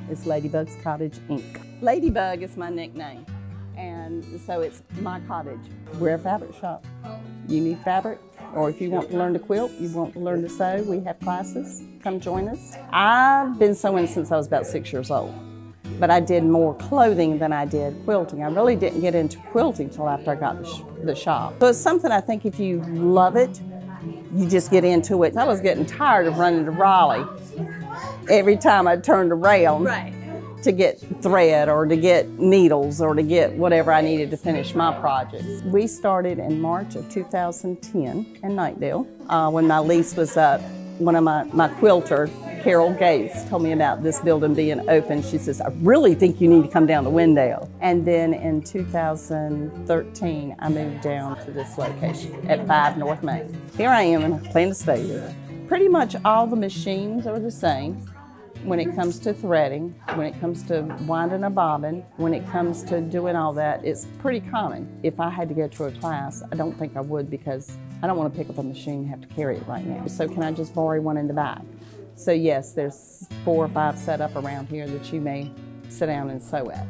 It's Ladybug's Cottage, Inc. Ladybug is my nickname, and so it's my cottage. We're a fabric shop. You need fabric, or if you want to learn to quilt, you want to learn to sew, we have classes. Come join us. I've been sewing since I was about 6 years old, but I did more clothing than I did quilting. I really didn't get into quilting until after I got the shop. So it's something I think if you love it, you just get into it. I was getting tired of running to Raleigh every time I turned around to get thread or to get needles or to get whatever I needed to finish my projects. We started in March of 2010 in Nightdale. When my lease was up, one of my quilter, Carol Gates, told me about this building being open. She says, I really think you need to come down to Wendell. And then in 2013, I moved down to this location at 5 North Main. Here I am, and I plan to stay here. Pretty much all the machines are the same when it comes to threading, when it comes to winding a bobbin, when it comes to doing all that. It's pretty common. If I had to go to a class, I don't think I would, because I don't want to pick up a machine and have to carry it right now. So can I just borrow one in the back? So yes, there's 4 or 5 set up around here that you may sit down and sew at,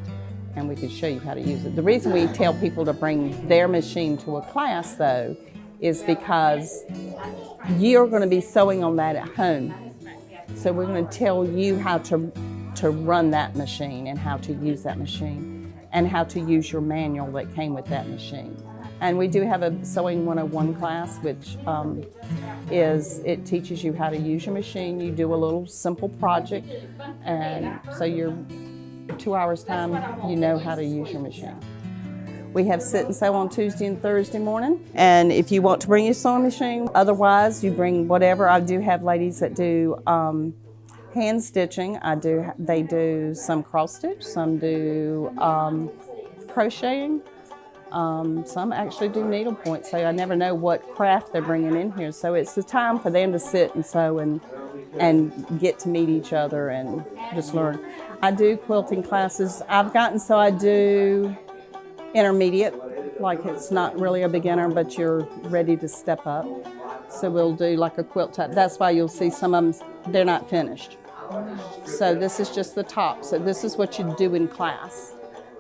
and we can show you how to use it. The reason we tell people to bring their machine to a class, though, is because you're going to be sewing on that at home. So we're going to tell you how to run that machine and how to use that machine and how to use your manual that came with that machine. And we do have a Sewing 101 class, which it teaches you how to use your machine. You do a little simple project, and so you're 2 hours time, you know how to use your machine. We have sit and sew on Tuesday and Thursday morning. And if you want to bring your sewing machine, otherwise you bring whatever. I do have ladies that do hand stitching. They do some cross stitch, some do crocheting. Some actually do needlepoint, so I never know what craft they're bringing in here. So it's the time for them to sit and sew and get to meet each other and just learn. I do quilting classes. I do intermediate, like it's not really a beginner, but you're ready to step up. So we'll do like a quilt type. That's why you'll see some of them, they're not finished. So this is just the top. So this is what you do in class.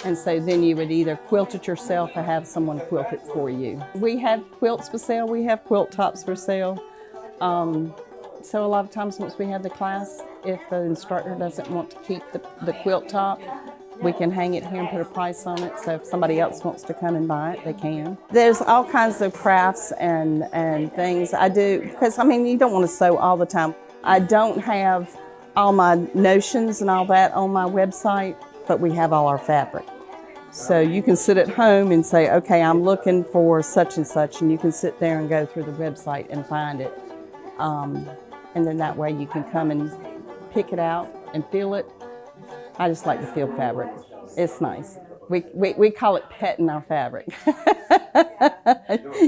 And so then you would either quilt it yourself or have someone quilt it for you. We have quilts for sale, we have quilt tops for sale. So a lot of times once we have the class, if the instructor doesn't want to keep the quilt top, we can hang it here and put a price on it. So if somebody else wants to come and buy it, they can. There's all kinds of crafts and things I do, because I mean, you don't want to sew all the time. I don't have all my notions and all that on my website, but we have all our fabric. So you can sit at home and say, okay, I'm looking for such and such, and you can sit there and go through the website and find it. And then that way you can come and pick it out and feel it. I just like to feel fabric. It's nice. We call it petting our fabric.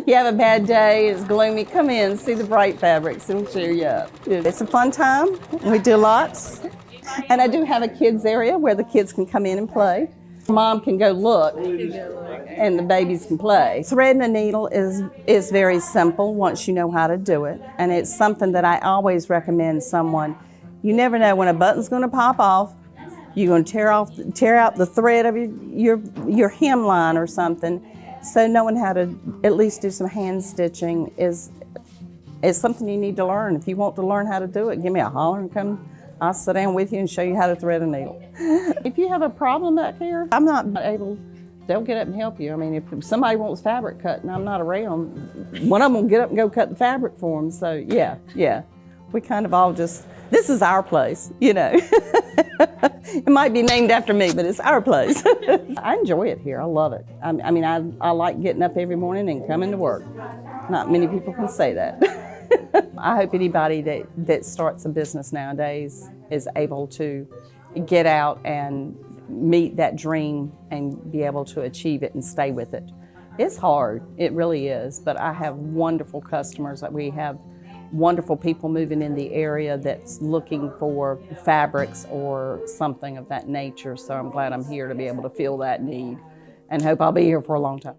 You have a bad day, it's gloomy, come in, see the bright fabrics, it'll cheer you up. It's a fun time, we do lots. And I do have a kids area where the kids can come in and play. Mom can go look and the babies can play. Threading a needle is very simple once you know how to do it. And it's something that I always recommend someone. You never know when a button's going to pop off. You're going to tear out the thread of your hemline or something. So knowing how to at least do some hand stitching is something you need to learn. If you want to learn how to do it, give me a holler and come. I'll sit down with you and show you how to thread a needle. If you have a problem back here, I'm not able, they'll get up and help you. I mean, if somebody wants fabric cut and I'm not around, one of them will get up and go cut the fabric for them. So yeah. We kind of all just, this is our place, you know. It might be named after me, but it's our place. I enjoy it here, I love it. I mean, I like getting up every morning and coming to work. Not many people can say that. I hope anybody that starts a business nowadays is able to get out and meet that dream and be able to achieve it and stay with it. It's hard, it really is, but I have wonderful customers. We have wonderful people moving in the area that's looking for fabrics or something of that nature. So I'm glad I'm here to be able to fill that need and hope I'll be here for a long time.